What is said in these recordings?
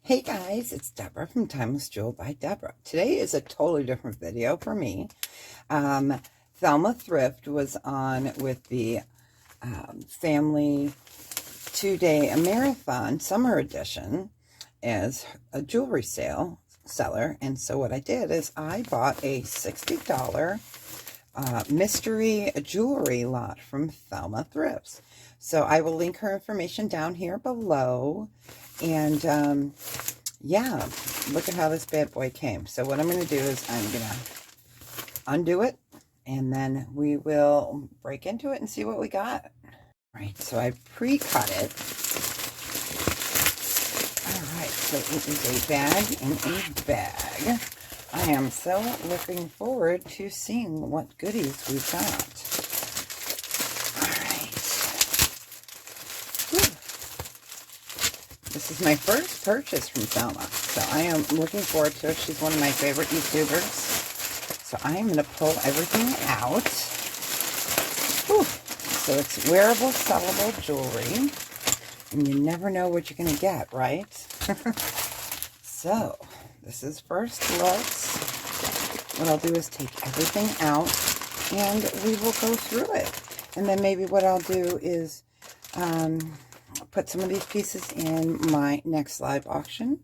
Hey guys, it's Deborah from Timeless Jewel by Deborah. Today is a totally different video for me. Thelma Thrift was on with the family 2-day marathon summer edition as a jewelry seller. And so what I did is I bought a $60 mystery jewelry lot from Thelma Thrifts. So I will link her information down here below. And yeah, look at how this bad boy came. So what I'm going to do is I'm going to undo it, and then we will break into it and see what we got. All right, so I pre-cut it. All right, so it is a bag in a bag. I am so looking forward to seeing what goodies we've got. This is my first purchase from Thelma, so I am looking forward to it. She's one of my favorite YouTubers. So I am going to pull everything out. Whew. So it's wearable, sellable jewelry, and you never know what you're going to get, right? So this is first looks. What I'll do is take everything out, and we will go through it. And then maybe what I'll do is put some of these pieces in my next live auction,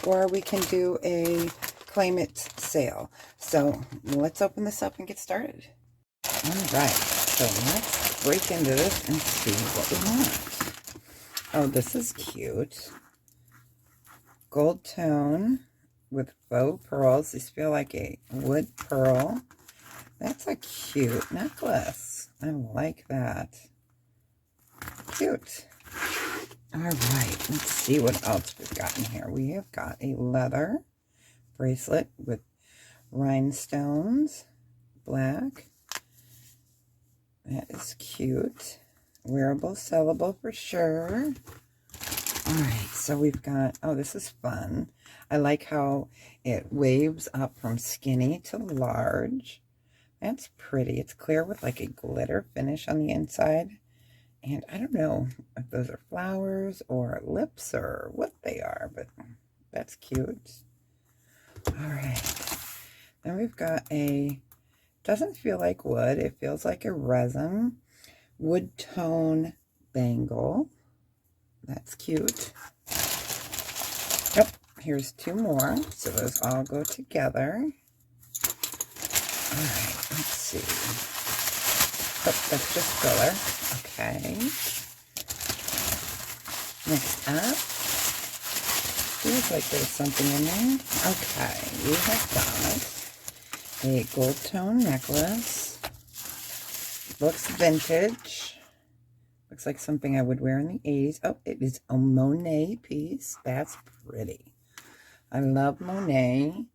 or we can do a claim it sale. So let's open this up and get started. All right, so let's break into this and see what we want. Oh, this is cute. Gold tone with faux pearls. These feel like a wood pearl. That's a cute necklace. I like that. Cute. All right, let's see what else we've got in here. We have got a leather bracelet with rhinestones, black. That is cute. Wearable, sellable for sure. All right, so we've got, oh, this is fun. I like how it waves up from skinny to large. That's pretty. It's clear with like a glitter finish on the inside. And I don't know if those are flowers or lips or what they are, but that's cute. All right. Then we've got a, doesn't feel like wood. It feels like a resin wood tone bangle. That's cute. Yep. Here's two more. So those all go together. All right. Let's see. Oh, that's just filler. Okay. Next up, feels like there's something in there. Okay, we have got a gold tone necklace. Looks vintage. Looks like something I would wear in the 80s. Oh, it is a Monet piece. That's pretty. I love Monet.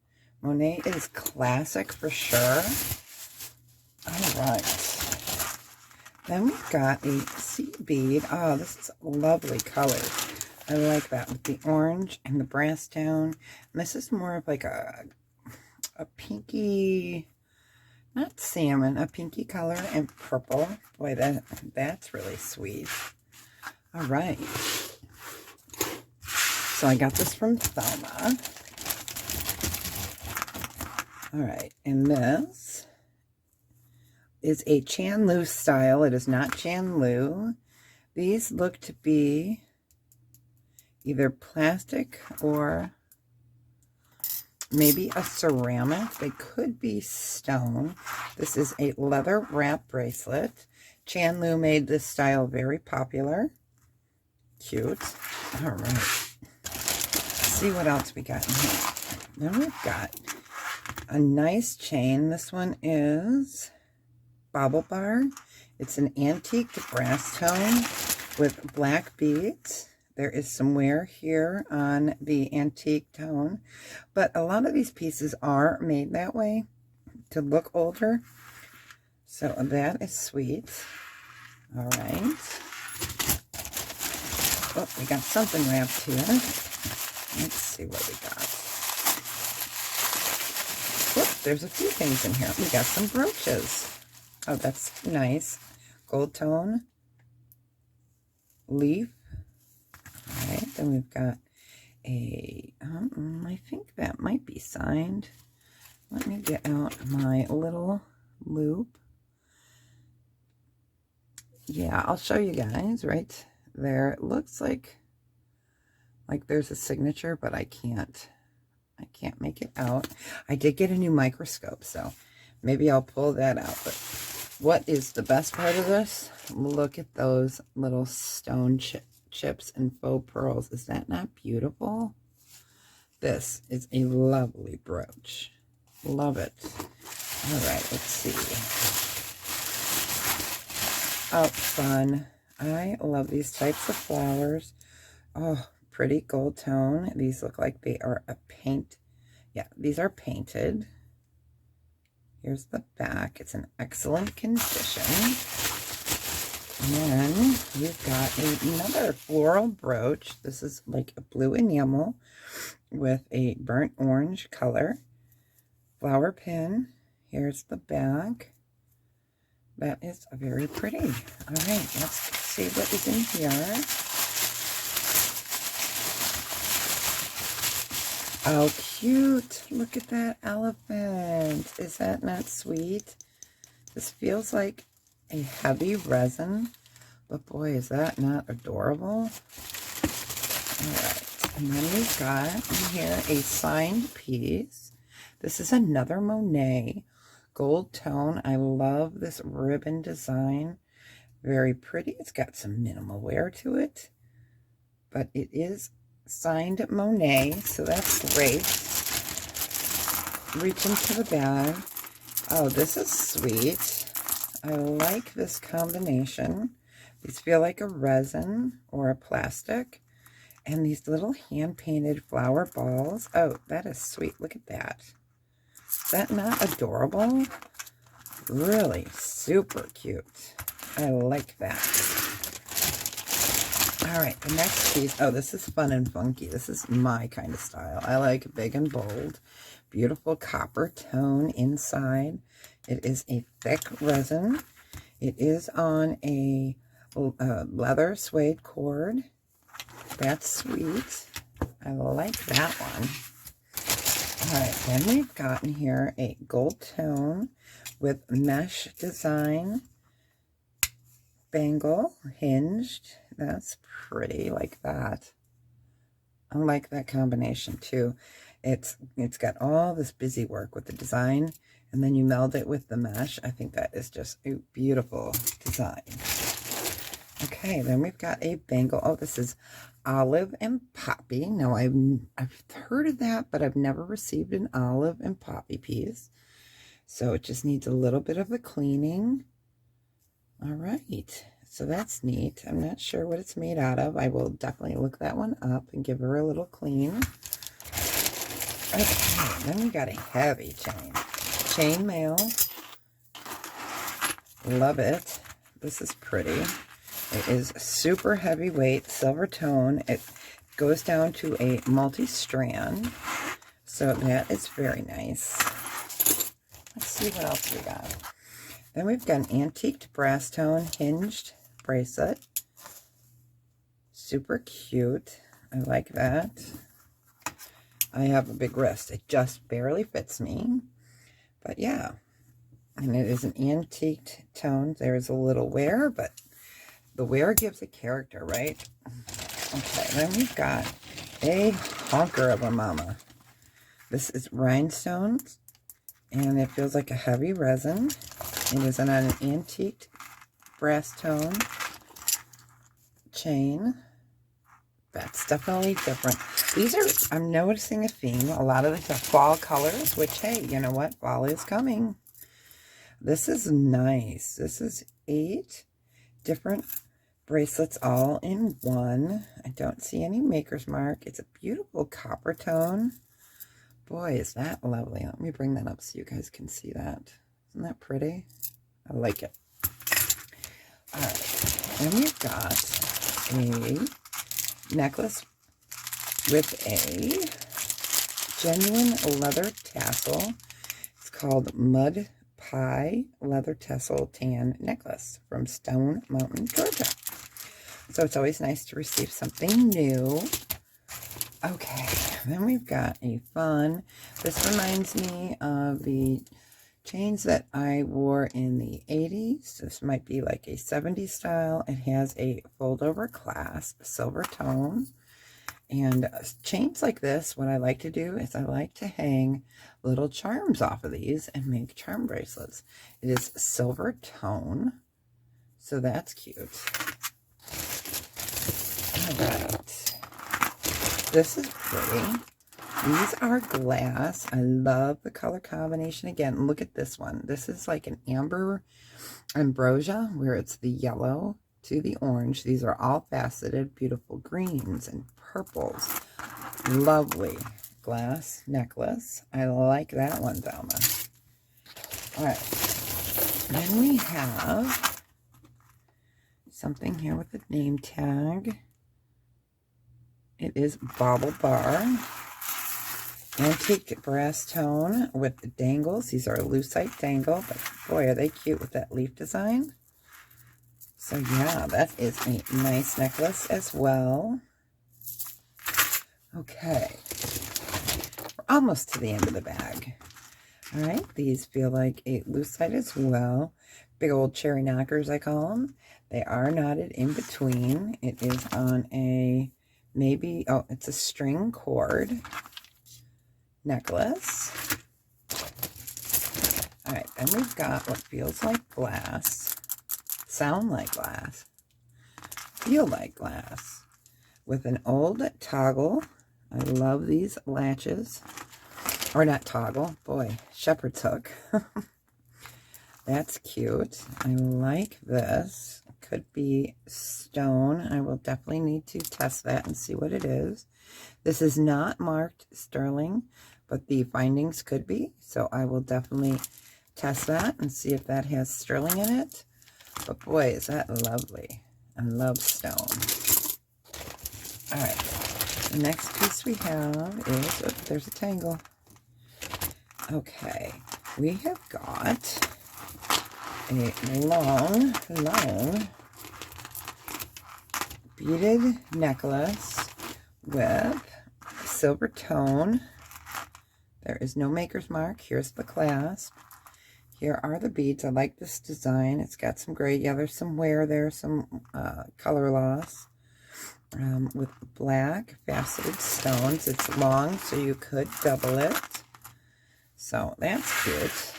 Monet is classic for sure. All right. Then we've got a sea bead. Oh, this is lovely colors. I like that with the orange and the brass tone. And this is more of like a pinky, not salmon, a pinky color and purple. Boy, that's really sweet. All right. So I got this from Thelma. All right, and this is a Chandlu style. It is not Chandlu. These look to be either plastic or maybe a ceramic. They could be stone. This is a leather wrap bracelet. Chandlu made this style very popular. Cute. All right. Let's see what else we got in here. Then we've got a nice chain. This one is Bauble bar. It's an antique brass tone with black beads. There is some wear here on the antique tone, but a lot of these pieces are made that way to look older. So that is sweet. All right. Oh, we got something wrapped here. Let's see what we got. Whoop, there's a few things in here. We got some brooches. Oh, that's nice. Gold tone. Leaf. All right, then we've got I think that might be signed. Let me get out my little loop. Yeah, I'll show you guys right there. It looks like there's a signature, but I can't make it out. I did get a new microscope, so maybe I'll pull that out. But what is the best part of this? Look at those little stone chips and faux pearls. Is that not beautiful? This is a lovely brooch. Love it. All right, let's see. Oh, fun. I love these types of flowers. Oh, pretty gold tone. These look like they are a paint. Yeah, these are painted. Here's the back. It's in excellent condition. And then we've got another floral brooch. This is like a blue enamel with a burnt orange color. Flower pin. Here's the back. That is very pretty. All right, let's see what is in here. Oh, cute. Look at that elephant. Is that not sweet? This feels like a heavy resin, but boy, is that not adorable. All right, and then we've got in here a signed piece. This is another Monet gold tone. I love this ribbon design. Very pretty. It's got some minimal wear to it, but it is signed Monet, so that's great. Reach into the bag. Oh, this is sweet. I like this combination. These feel like a resin or a plastic. And these little hand-painted flower balls. Oh, that is sweet. Look at that. Is that not adorable? Really super cute. I like that. All right, the next piece. Oh, this is fun and funky. This is my kind of style. I like big and bold. Beautiful copper tone inside. It is a thick resin. It is on a leather suede cord. That's sweet. I like that one. All right, then we've gotten here a gold tone with mesh design. Bangle, hinged. That's pretty, like that. I like that combination too. It's got all this busy work with the design, and then you meld it with the mesh. I think that is just a beautiful design. Okay, then we've got a bangle. Oh, this is olive and poppy. Now, I've heard of that, but I've never received an olive and poppy piece. So it just needs a little bit of a cleaning. All right, so that's neat. I'm not sure what it's made out of. I will definitely look that one up and give her a little clean. Okay, then we got a heavy chain. Chain mail. Love it. This is pretty. It is super heavyweight, silver tone. It goes down to a multi-strand. So that is very nice. Let's see what else we got. Then we've got an antiqued brass tone hinged bracelet. Super cute. I like that. I have a big wrist. It just barely fits me. But yeah. And it is an antiqued tone. There's a little wear, but the wear gives a character, right? Okay, then we've got a honker of a mama. This is rhinestones, and it feels like a heavy resin. It is on an antiqued brass tone chain. That's definitely different. These are, I'm noticing a theme. A lot of these are fall colors, which, hey, you know what? Fall is coming. This is nice. This is 8 different bracelets all in one. I don't see any maker's mark. It's a beautiful copper tone. Boy, is that lovely. Let me bring that up so you guys can see that. Isn't that pretty? I like it. All right. Then we've got a necklace with a genuine leather tassel. It's called Mud Pie Leather Tassel Tan Necklace from Stone Mountain, Georgia. So it's always nice to receive something new. Okay, then we've got a fun, this reminds me of the chains that I wore in the 80s. This might be like a 70s style. It has a fold over clasp, silver tone. And chains like this, what I like to do is I like to hang little charms off of these and make charm bracelets. It is silver tone, so that's cute. All right. This is pretty. These are glass. I love the color combination. Again, look at this one. This is like an amber ambrosia where it's the yellow to the orange. These are all faceted, beautiful greens and purples. Lovely glass necklace. I like that one, Thelma. All right. Then we have something here with a name tag. It is Bauble Bar. Antique brass tone with dangles. These are a lucite dangle, but boy, are they cute with that leaf design. So yeah, that is a nice necklace as well. Okay, we're almost to the end of the bag. All right, these feel like a lucite as well. Big old cherry knockers, I call them. They are knotted in between. It is on a maybe, oh, it's a string cord necklace. All right, then we've got what feels like glass, sound like glass, feel like glass, with an old toggle. I love these latches, or not toggle, boy, shepherd's hook. That's cute. I like this. It could be stone. I will definitely need to test that and see what it is. This is not marked sterling, but the findings could be. So I will definitely test that and see if that has sterling in it. But boy, is that lovely. I love stone. All right. The next piece we have is, oh, there's a tangle. Okay. We have got a long beaded necklace with silver tone. There is no maker's mark. Here's the clasp. Here are the beads. I like this design. It's got some gray. Yeah, there's some wear there, some color loss. With black faceted stones. It's long, so you could double it. So that's cute.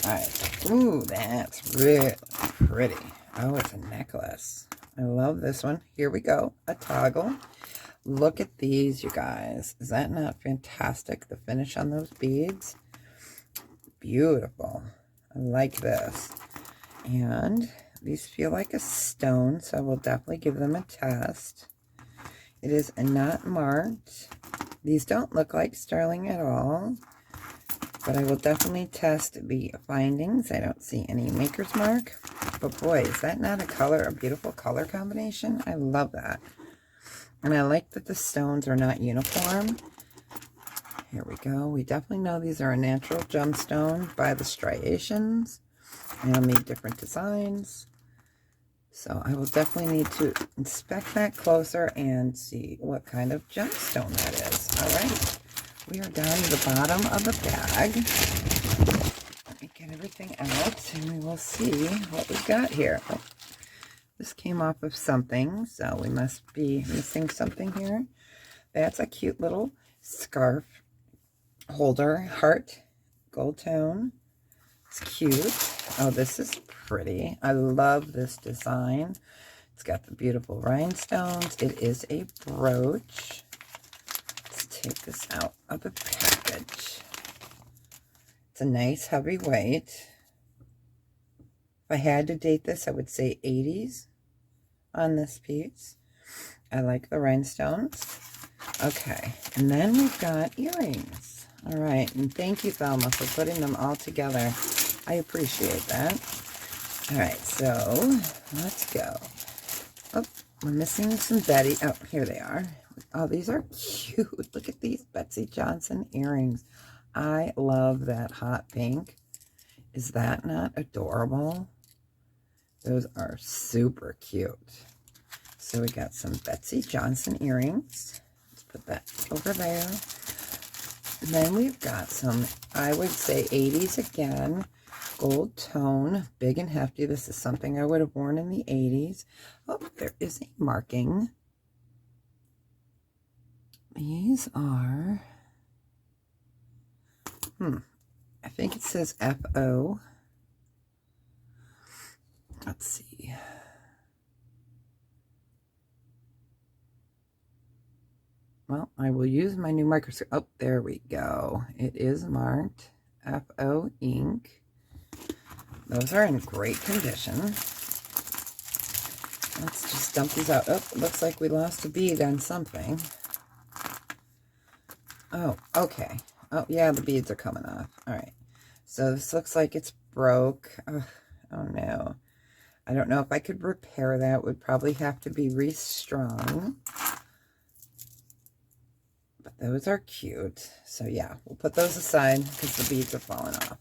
All right. Ooh, that's really pretty. Oh, it's a necklace. I love this one. Here we go. A toggle. Look at these, you guys. Is that not fantastic? The finish on those beads. Beautiful. I like this. And these feel like a stone, so I will definitely give them a test. It is not marked. These don't look like sterling at all, but I will definitely test the findings. I don't see any maker's mark, but boy, is that not a beautiful color combination? I love that. And I like that the stones are not uniform. Here we go. We definitely know these are a natural gemstone by the striations. And I'll need different designs. So I will definitely need to inspect that closer and see what kind of gemstone that is. All right. We are down to the bottom of the bag. Let me get everything out and we will see what we've got here. Oh, this came off of something, so we must be missing something here. That's a cute little scarf holder, heart, gold tone. It's cute. Oh, this is pretty. I love this design. It's got the beautiful rhinestones. It is a brooch. Let's take this out of the package. It's a nice heavy weight. If I had to date this, I would say 80s on this piece. I like the rhinestones. Okay, and then we've got earrings. All right, and thank you, Thelma, for putting them all together. I appreciate that. All right, so let's go. Oh, we're missing some Betty. Oh, here they are. Oh, these are cute. Look at these Betsy Johnson earrings. I love that hot pink. Is that not adorable? Those are super cute. So we got some Betsy Johnson earrings. Put that over there. And then we've got some, I would say 80s again, gold tone, big and hefty. This is something I would have worn in the 80s. Oh, there is a marking. These are, I think it says FO. Let's see. Well, I will use my new microscope. Oh, there we go. It is marked FO ink. Those are in great condition. Let's just dump these out. Oh, it looks like we lost a bead on something. Oh, okay. Oh, yeah, the beads are coming off. All right. So this looks like it's broke. Oh no. I don't know if I could repair that. It would probably have to be restrung. But those are cute. So yeah, we'll put those aside because the beads are falling off.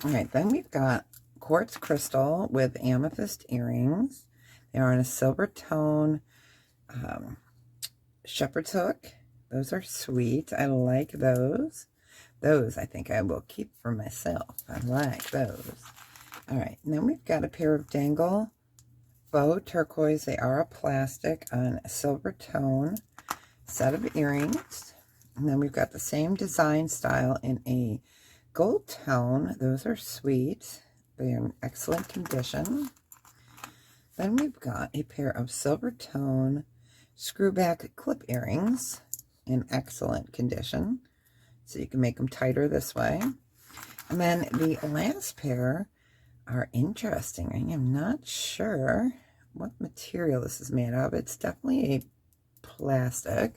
All right, then we've got quartz crystal with amethyst earrings. They are in a silver tone. Shepherd's hook. Those are sweet. I like those. Those I think I will keep for myself. I like those. All right, and then we've got a pair of dangle faux turquoise. They are a plastic on a silver tone set of earrings. And then we've got the same design style in a gold tone. Those are sweet. They are in excellent condition. Then we've got a pair of silver tone screwback clip earrings in excellent condition. So you can make them tighter this way. And then the last pair are interesting. I am not sure what material this is made of. It's definitely a plastic,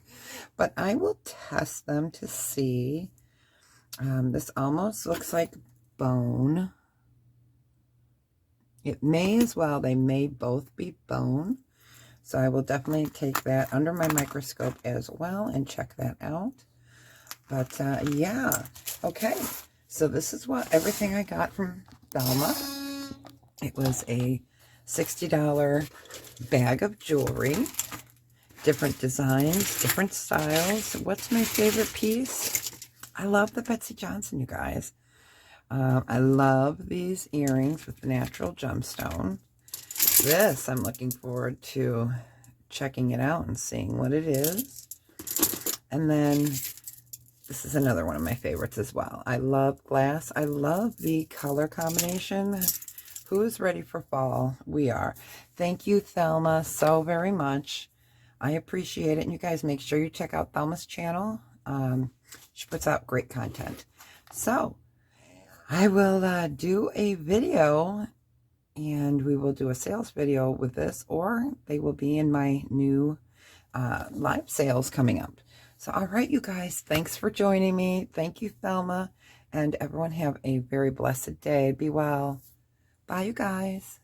but I will test them to see. This almost looks like bone. It may as well. They may both be bone. So I will definitely take that under my microscope as well and check that out. But yeah, okay. So this is what everything I got from Thelma. It was a $60 bag of jewelry. Different designs, different styles. What's my favorite piece? I love the Betsey Johnson, you guys. I love these earrings with the natural gemstone. This, I'm looking forward to checking it out and seeing what it is. And then this is another one of my favorites as well. I love glass. I love the color combination. Who's ready for fall? We are. Thank you, Thelma, so very much. I appreciate it. And you guys make sure you check out Thelma's channel. She puts out great content. So I will do a video, and we will do a sales video with this, or they will be in my new live sales coming up. So, all right, you guys, thanks for joining me. Thank you, Thelma. And everyone have a very blessed day. Be well. Bye, you guys.